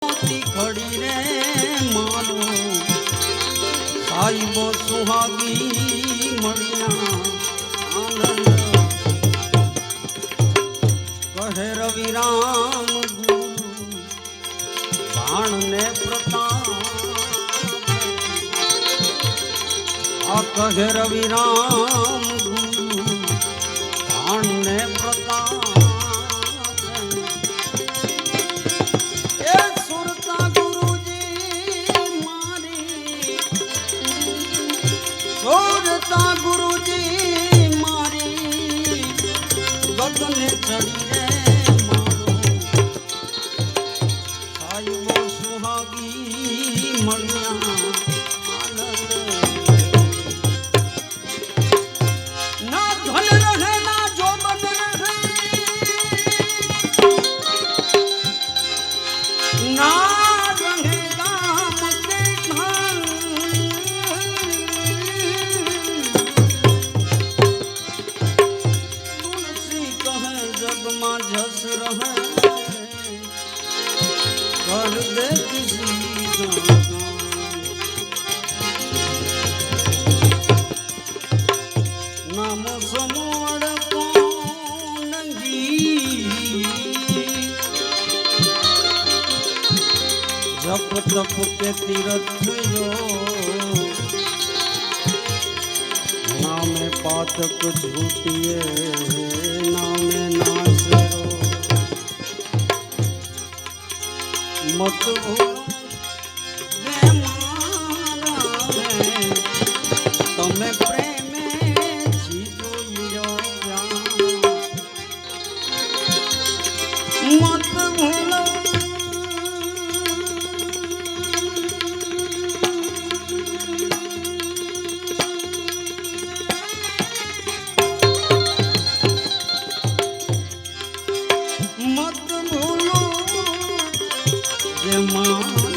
खड़ी रे मारो साहिबो सुहागी मणिया आनंद कहे रवि राम गुरु बाण ने प्रताप आ कहे रवि राम गुरु बाण ने प्रताप गुरुजी मारी गगन चढ़ी रे मारो साहिबो सुहागी मणिया आनंद ना धन रहे ना जोबन रहे ना जस रहे कर दे किसी का नाम समोड़ को नंगी जप तप के तीरथ यो नामे पातक झूठिए नामे नाश मत तमें प्रेम जीतो मत भूलो मत भूलो ये मां